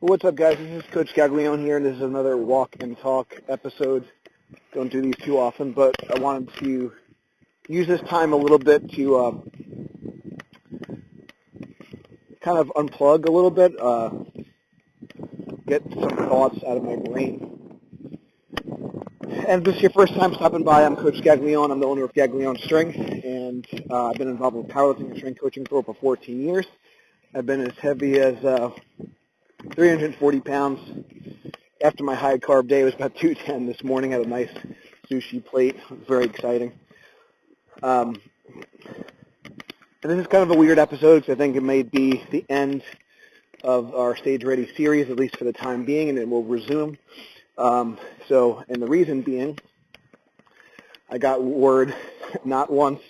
What's up, guys? This is Coach Gaglione here, and this is another Walk and Talk episode. Don't do these too often, but I wanted to use this time a little bit to kind of unplug a little bit, get some thoughts out of my brain. And if this is your first time stopping by, I'm Coach Gaglione. I'm the owner of Gaglione Strength, and I've been involved with powerlifting and strength coaching for over 14 years. I've been as heavy as 340 pounds. After my high carb day, it was about 210 this morning. I had a nice sushi plate. It was very exciting. And this is kind of a weird episode because I think it may be the end of our Stage Ready series, at least for the time being, and it will resume. And the reason being, I got word not once,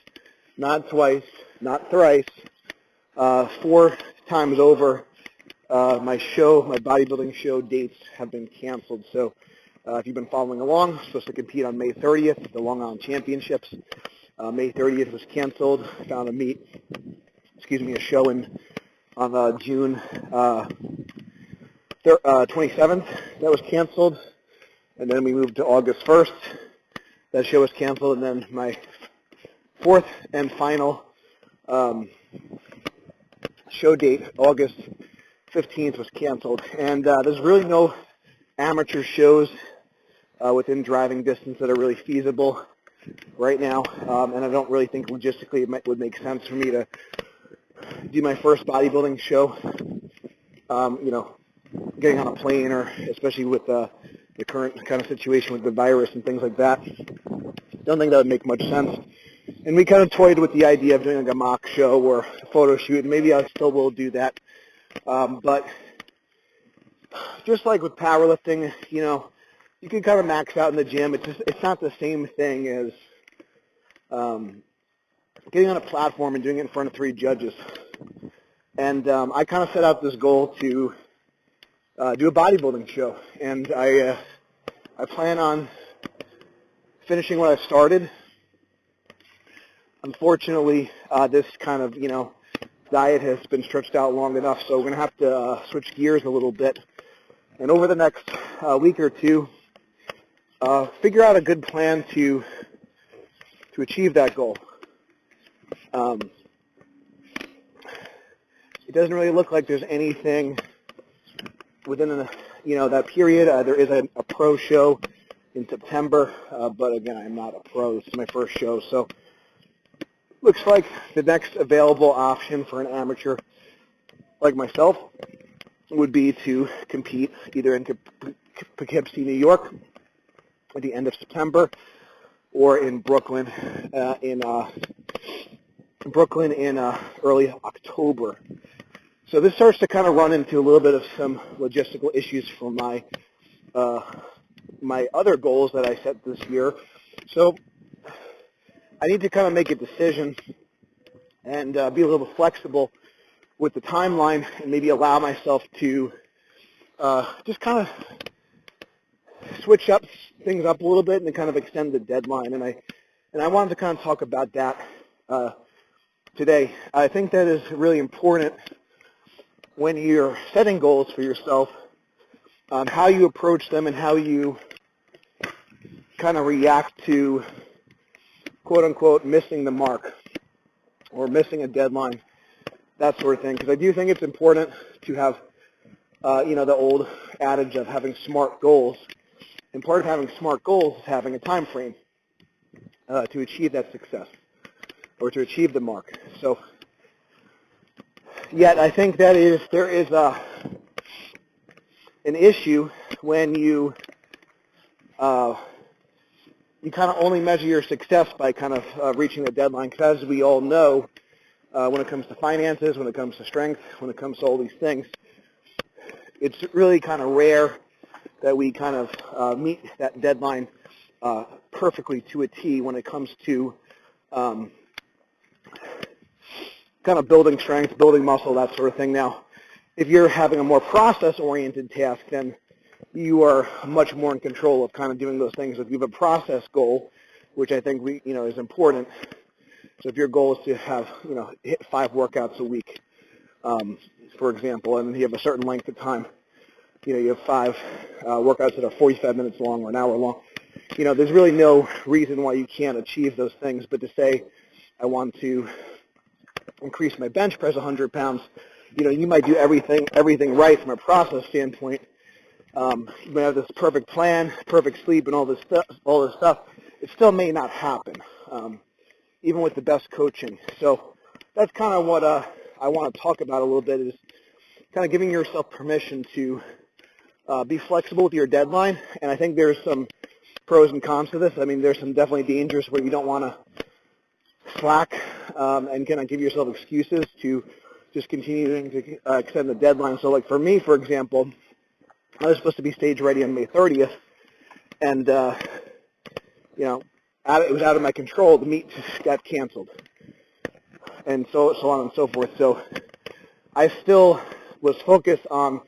not twice, not thrice, 4 times over, my bodybuilding show dates have been canceled. So if you've been following along, I'm supposed to compete on May 30th at the Long Island Championships. May 30th was canceled. Found a show on June 27th. That was canceled. And then we moved to August 1st. That show was canceled. And then my 4th and final show date, August 15th, was canceled. And there's really no amateur shows within driving distance that are really feasible right now. And I don't really think logistically would make sense for me to do my first bodybuilding show, getting on a plane, or especially with the current kind of situation with the virus and things like that. Don't think that would make much sense. And we kind of toyed with the idea of doing like a mock show or a photo shoot, and maybe I still will do that. But just like with powerlifting, you can kind of max out in the gym. It's not the same thing as getting on a platform and doing it in front of 3 judges. And I kind of set out this goal to do a bodybuilding show, and I plan on finishing what I started. Unfortunately, this kind of diet has been stretched out long enough, so we're going to have to switch gears a little bit. And over the next week or two, figure out a good plan to achieve that goal. It doesn't really look like there's anything within that period. There is a pro show in September, but again, I'm not a pro. This is my first show, so looks like the next available option for an amateur like myself would be to compete either in Poughkeepsie, New York at the end of September, or in Brooklyn in early October. So this starts to kind of run into a little bit of some logistical issues for my other goals that I set this year. So I need to kind of make a decision and be a little bit flexible with the timeline, and maybe allow myself to just kind of switch things up a little bit and kind of extend the deadline. And I wanted to kind of talk about that today. I think that is really important when you're setting goals for yourself, how you approach them and how you kind of react to quote-unquote missing the mark or missing a deadline, that sort of thing. Because I do think it's important to have, the old adage of having SMART goals. And part of having SMART goals is having a time frame to achieve that success or to achieve the mark. So, yet I think there is an issue when you kind of only measure your success by kind of reaching the deadline, because as we all know, when it comes to finances, when it comes to strength, when it comes to all these things, it's really kind of rare that we kind of meet that deadline perfectly to a T when it comes to kind of building strength, building muscle, that sort of thing. Now, if you're having a more process-oriented task, then you are much more in control of kind of doing those things. If you have a process goal, which I think is important. So if your goal is to have hit 5 workouts a week, for example, and you have a certain length of time, you have 5 workouts that are 45 minutes long or an hour long. There's really no reason why you can't achieve those things. But to say, I want to increase my bench press 100 pounds, you might do everything right from a process standpoint. You might have this perfect plan, perfect sleep, and all this stuff. It still may not happen, even with the best coaching. So that's kind of what I want to talk about a little bit, is kind of giving yourself permission to be flexible with your deadline. And I think there's some pros and cons to this. I mean, there's some definitely dangers where you don't want to slack and kind of give yourself excuses to just continuing to extend the deadline. So like for me, for example, I was supposed to be stage ready on May 30th, and it was out of my control. The meet just got canceled, and so on and so forth. So I still was focused on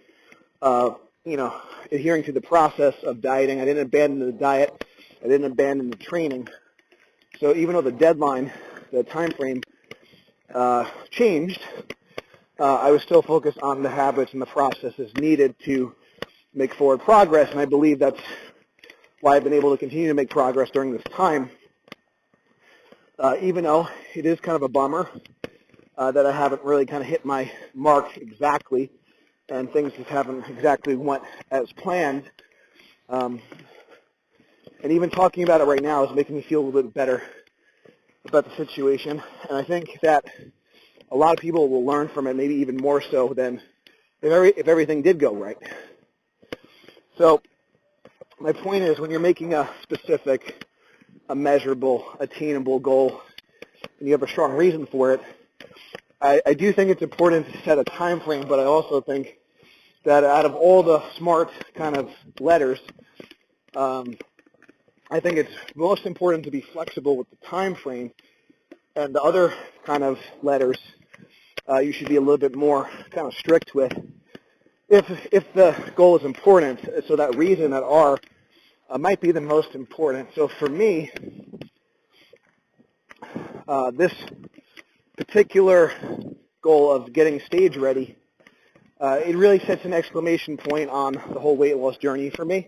adhering to the process of dieting. I didn't abandon the diet. I didn't abandon the training. So even though the deadline, the time frame changed, I was still focused on the habits and the processes needed to make forward progress, and I believe that's why I've been able to continue to make progress during this time, even though it is kind of a bummer that I haven't really kind of hit my mark exactly, and things just haven't exactly went as planned. And even talking about it right now is making me feel a little bit better about the situation, and I think that a lot of people will learn from it, maybe even more so than if everything did go right. So my point is, when you're making a specific, a measurable, attainable goal, and you have a strong reason for it, I do think it's important to set a time frame, but I also think that out of all the SMART kind of letters, I think it's most important to be flexible with the time frame, and the other kind of letters you should be a little bit more kind of strict with. If the goal is important, so that reason, that R, might be the most important. So for me, this particular goal of getting stage ready, it really sets an exclamation point on the whole weight loss journey for me.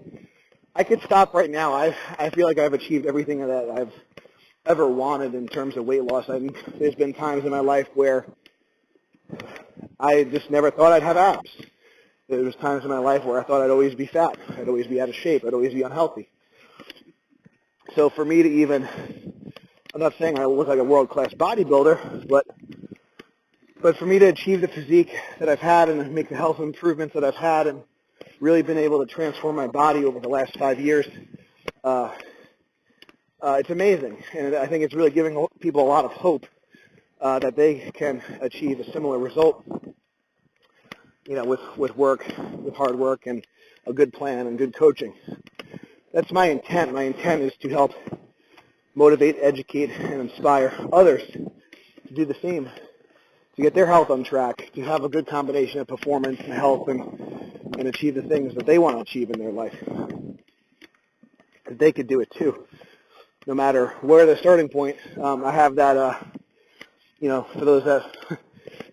I could stop right now. I feel like I've achieved everything that I've ever wanted in terms of weight loss. There's been times in my life where I just never thought I'd have abs. There was times in my life where I thought I'd always be fat. I'd always be out of shape. I'd always be unhealthy. So for me to even, I'm not saying I look like a world-class bodybuilder, but for me to achieve the physique that I've had and make the health improvements that I've had and really been able to transform my body over the last 5 years, it's amazing. And I think it's really giving people a lot of hope that they can achieve a similar result, with work, with hard work, and a good plan and good coaching. That's my intent. My intent is to help motivate, educate, and inspire others to do the same, to get their health on track, to have a good combination of performance and health, and achieve the things that they want to achieve in their life. Because they could do it too, no matter where the starting point. I have that, for those that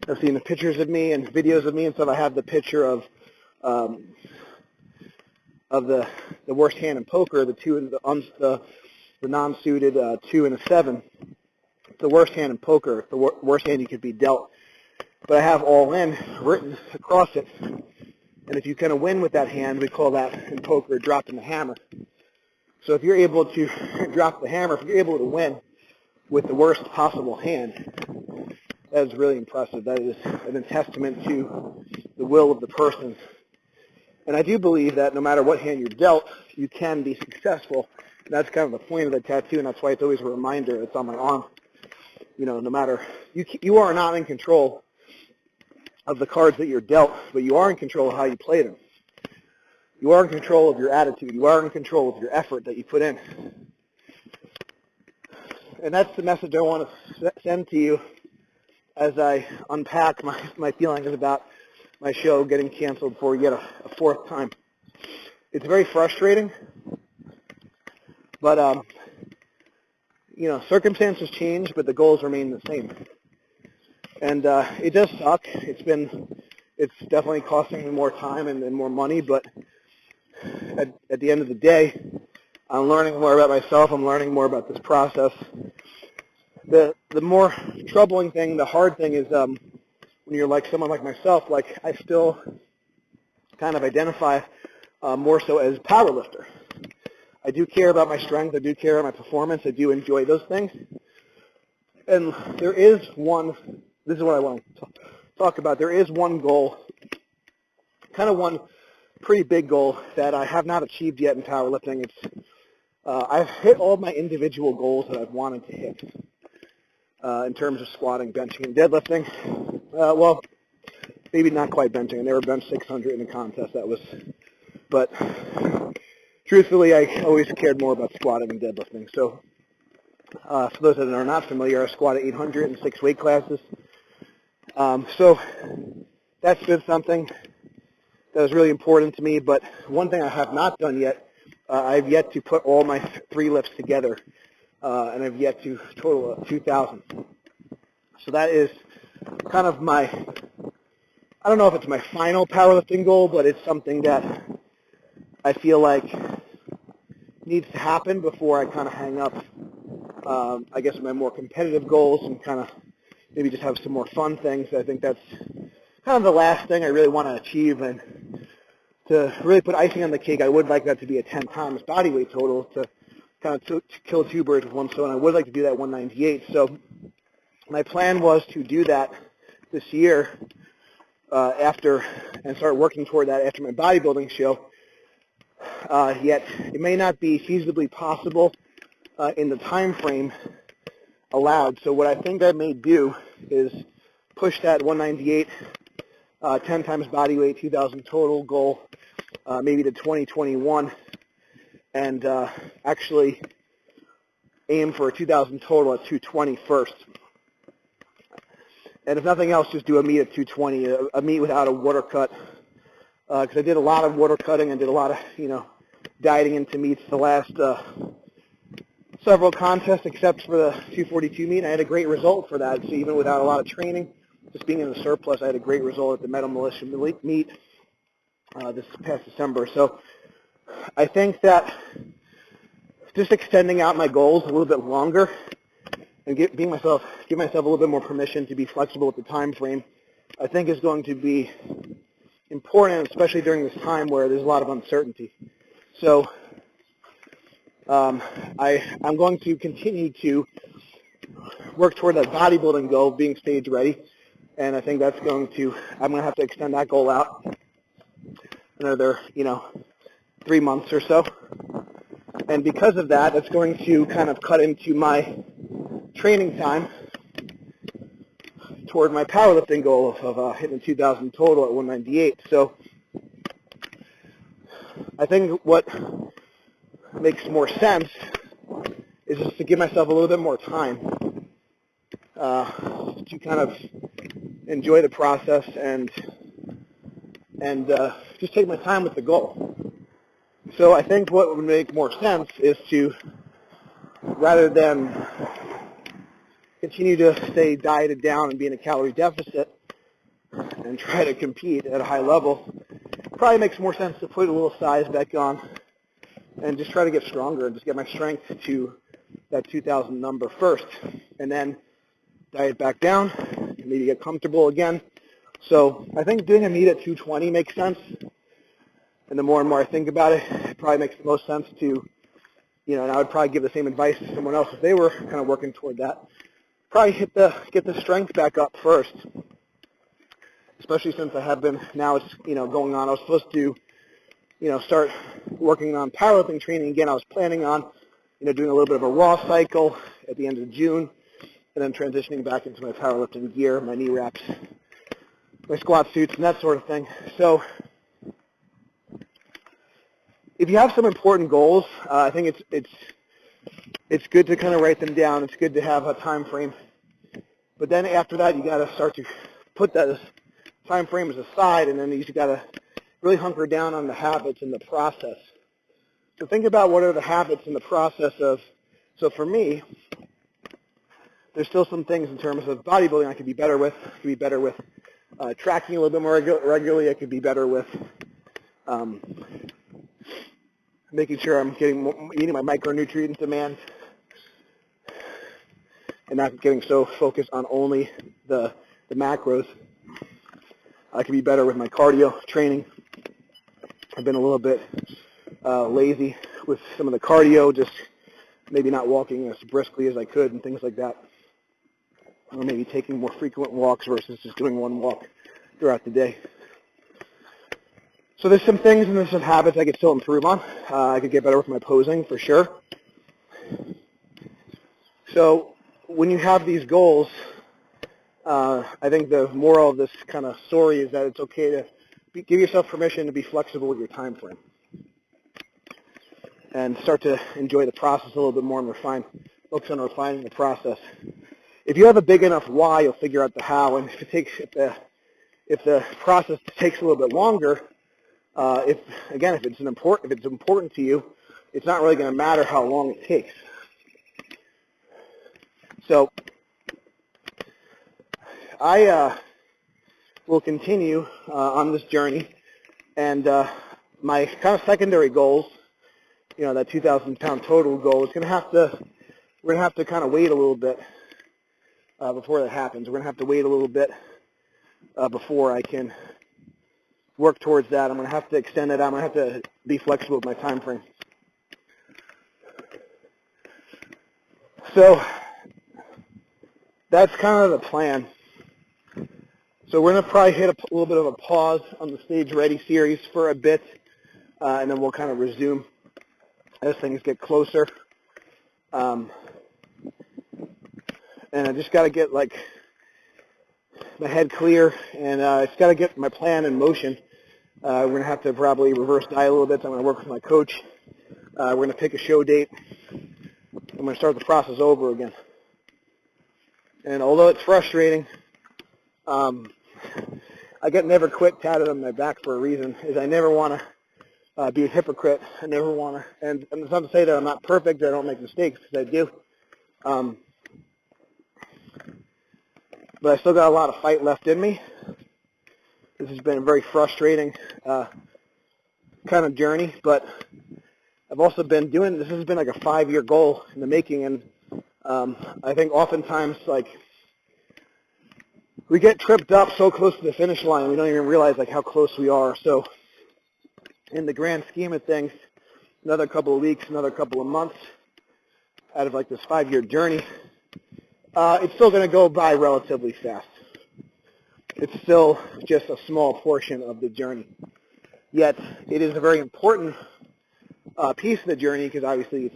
have seen the pictures of me and videos of me and stuff, I have the picture of the worst hand in poker, the two and the non-suited 2 and a 7. It's the worst hand in poker, the worst hand you could be dealt. But I have all in written across it. And if you kind of win with that hand, we call that in poker dropping the hammer. So if you're able to drop the hammer, if you're able to win with the worst possible hand, that is really impressive. That is a testament to the will of the person. And I do believe that no matter what hand you're dealt, you can be successful. And that's kind of the point of the tattoo, and that's why it's always a reminder. It's on my arm. No matter, you are not in control of the cards that you're dealt, but you are in control of how you play them. You are in control of your attitude. You are in control of your effort that you put in. And that's the message I want to send to you as I unpack my feelings about my show getting canceled for yet a 4th time. It's very frustrating, but circumstances change, but the goals remain the same. And it does suck. It's It's definitely costing me more time and more money, but at the end of the day, I'm learning more about myself. I'm learning more about this process. The more troubling thing, the hard thing is when you're like someone like myself, like I still kind of identify more so as powerlifter. I do care about my strength. I do care about my performance. I do enjoy those things. And there is one, this is what I want to talk about. There is one goal, kind of one pretty big goal that I have not achieved yet in powerlifting. It's I've hit all of my individual goals that I've wanted to hit in terms of squatting, benching, and deadlifting. Well, maybe not quite benching. I never benched 600 in a contest. But truthfully, I always cared more about squatting and deadlifting. So for those that are not familiar, I squatted 800 in 6 weight classes. So that's been something that was really important to me. But one thing I have not done yet, I've yet to put all my 3 lifts together, and I've yet to total 2,000. So that is kind of my, I don't know if it's my final powerlifting goal, but it's something that I feel like needs to happen before I kind of hang up, I guess, my more competitive goals and kind of maybe just have some more fun things. I think that's kind of the last thing I really want to achieve. And to really put icing on the cake, I would like that to be a 10 times body weight total to kind of to kill 2 birds with 1 stone. I would like to do that 198. So my plan was to do that this year after and start working toward that after my bodybuilding show. Yet it may not be feasibly possible in the time frame allowed. So what I think I may do is push that 198, 10 times body weight, 2,000 total goal, maybe to 2021, and actually aim for a 2,000 total at 220 first. And if nothing else, just do a meet at 220, a meet without a water cut. Because I did a lot of water cutting and did a lot of, dieting into meets the last several contests, except for the 242 meet. I had a great result for that. So even without a lot of training, just being in the surplus, I had a great result at the Metal Militia meet this past December. So I think that just extending out my goals a little bit longer and give myself a little bit more permission to be flexible with the time frame, I think is going to be important, especially during this time where there's a lot of uncertainty. So I'm going to continue to work toward that bodybuilding goal, being stage ready, and I think that's I'm going to have to extend that goal out another, 3 months or so. And because of that, it's going to kind of cut into my training time toward my powerlifting goal of hitting 2,000 total at 198. So I think what makes more sense is just to give myself a little bit more time to kind of enjoy the process and just take my time with the goal. So I think what would make more sense is to, rather than continue to stay dieted down and be in a calorie deficit and try to compete at a high level, probably makes more sense to put a little size back on and just try to get stronger and just get my strength to that 2,000 number first, and then diet back down, maybe get comfortable again. So I think doing a meet at 220 makes sense, and the more and more I think about it, it probably makes the most sense to, and I would probably give the same advice to someone else if they were kind of working toward that. Probably get the strength back up first, especially since I have been, now it's, going on. I was supposed to, start working on powerlifting training again. I was planning on, doing a little bit of a raw cycle at the end of June, and then transitioning back into my powerlifting gear, my knee wraps, my squat suits, and that sort of thing. So if you have some important goals, I think it's good to kind of write them down. It's good to have a time frame. But then after that, you got to start to put that time frames aside, and then you got to really hunker down on the habits and the process. So think about what are the habits in the process of, so for me, there's still some things in terms of bodybuilding I could be better with. I could be better with tracking a little bit more regularly. I could be better with making sure I'm eating my micronutrient demand and not getting so focused on only the macros. I could be better with my cardio training. I've been a little bit lazy with some of the cardio, just maybe not walking as briskly as I could and things like that. Or maybe taking more frequent walks versus just doing one walk throughout the day. So there's some things and there's some habits I could still improve on. I could get better with my posing for sure. So when you have these goals, I think the moral of this kind of story is that it's okay to give yourself permission to be flexible with your time frame and start to enjoy the process a little bit more and focus on refining the process. If you have a big enough why, you'll figure out the how, and if the process takes a little bit longer, if it's important to you, it's not really going to matter how long it takes. So I will continue on this journey, and my kind of secondary goals, that 2,000-pound total goal, we're going to have to kind of wait a little bit before that happens. We're going to have to wait a little bit before I can work towards that. I'm going to have to extend it. I'm going to have to be flexible with my time frame. So that's kind of the plan. So we're going to probably hit a little bit of a pause on the Stage Ready series for a bit, and then we'll kind of resume as things get closer. And I just got to get my head clear, and I just got to get my plan in motion. We're going to have to probably reverse diet a little bit. So I'm going to work with my coach. We're going to pick a show date. I'm going to start the process over again. And although it's frustrating, I get never quit tatted on my back for a reason, is I never want to be a hypocrite. I never want to, and it's not to say that I'm not perfect, that I don't make mistakes, because I do. But I still got a lot of fight left in me. This has been a very frustrating kind of journey, but I've also been this has been like a 5-year goal in the making, and I think oftentimes we get tripped up so close to the finish line, we don't even realize how close we are. So in the grand scheme of things, another couple of weeks, another couple of months out of this 5-year journey, it's still going to go by relatively fast. It's still just a small portion of the journey. Yet it is a very important piece of the journey, because obviously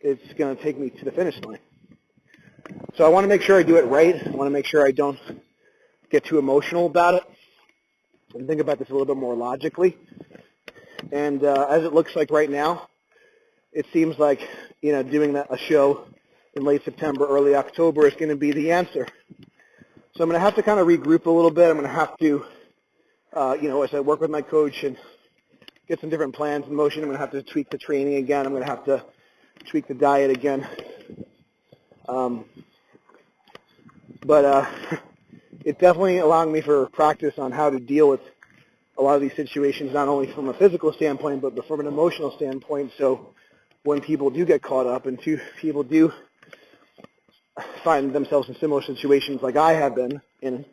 it's going to take me to the finish line. So I want to make sure I do it right. I want to make sure I don't get too emotional about it and think about this a little bit more logically. And as it looks like right now, it seems like doing a show in late September, early October is going to be the answer. So I'm going to have to kind of regroup a little bit. I'm going to have to, as I work with my coach and get some different plans in motion, I'm going to have to tweak the training again. I'm going to have to tweak the diet again. But it's definitely allowing me for practice on how to deal with a lot of these situations, not only from a physical standpoint, but from an emotional standpoint. So when people do get caught up and people do find themselves in similar situations like I have been in,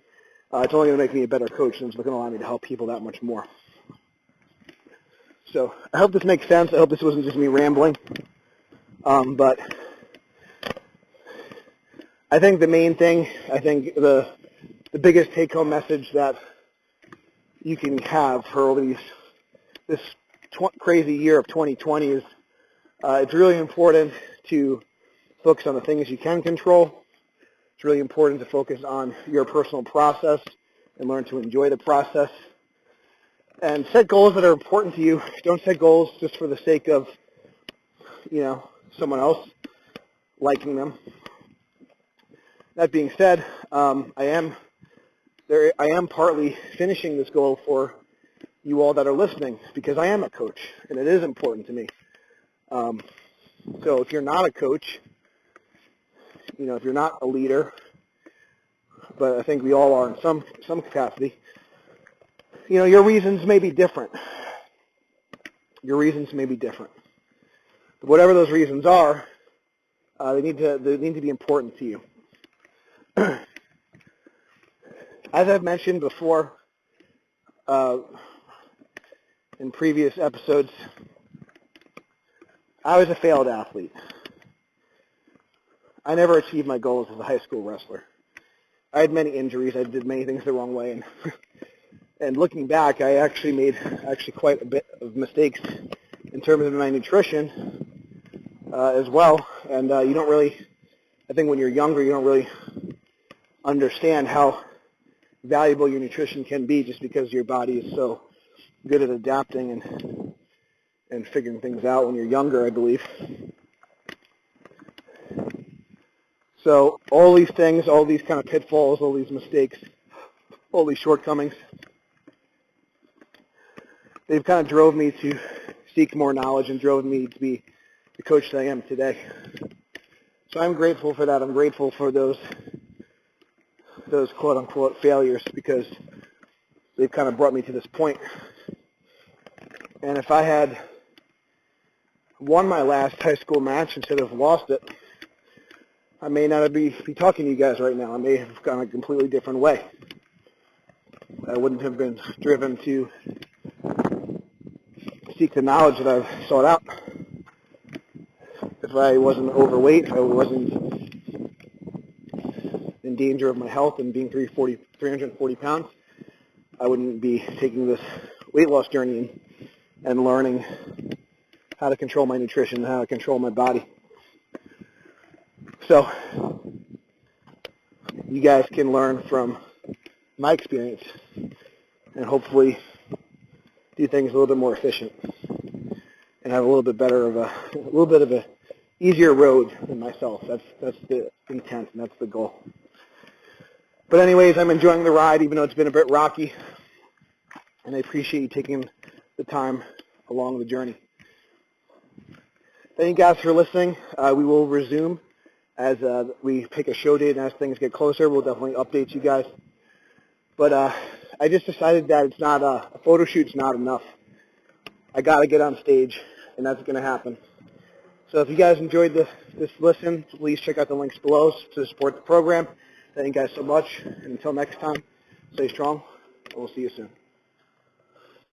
it's only going to make me a better coach, and it's going to allow me to help people that much more. So I hope this makes sense. I hope this wasn't just me rambling. But I think the main thing, the biggest take-home message that you can have for over this crazy year of 2020 is it's really important to focus on the things you can control. It's really important to focus on your personal process and learn to enjoy the process. And set goals that are important to you. Don't set goals just for the sake of, someone else liking them. That being said, I am partly finishing this goal for you all that are listening, because I am a coach, and it is important to me. So if you're not a coach, if you're not a leader, but I think we all are in some capacity. You know, your reasons may be different. Your reasons may be different. But whatever those reasons are, they need to be important to you. As I've mentioned before in previous episodes, I was a failed athlete. I never achieved my goals as a high school wrestler. I had many injuries. I did many things the wrong way, and looking back, I actually made quite a bit of mistakes in terms of my nutrition as well. And you don't really, I think when you're younger, you don't really understand how valuable your nutrition can be just because your body is so good at adapting and figuring things out when you're younger, I believe. So all these things, all these kind of pitfalls, all these mistakes, all these shortcomings, they've kind of drove me to seek more knowledge and drove me to be the coach that I am today. So I'm grateful for that. I'm grateful for those quote-unquote failures because they've kind of brought me to this point. And if I had won my last high school match instead of lost it, I may not be talking to you guys right now. I may have gone a completely different way. I wouldn't have been driven to seek the knowledge that I've sought out. If I wasn't overweight, if I wasn't in danger of my health and being 340 pounds, I wouldn't be taking this weight loss journey and learning how to control my nutrition, how to control my body. So you guys can learn from my experience and hopefully do things a little bit more efficient and have a little bit bit of a easier road than myself. That's the intent and that's the goal. But anyways, I'm enjoying the ride even though it's been a bit rocky, and I appreciate you taking the time along the journey. Thank you guys for listening. We will resume as we pick a show date and as things get closer. We'll definitely update you guys. But I just decided that it's not a photo shoot's not enough. I got to get on stage, and that's going to happen. So if you guys enjoyed this listen, please check out the links below to support the program. Thank you guys so much. And until next time, stay strong, and we'll see you soon.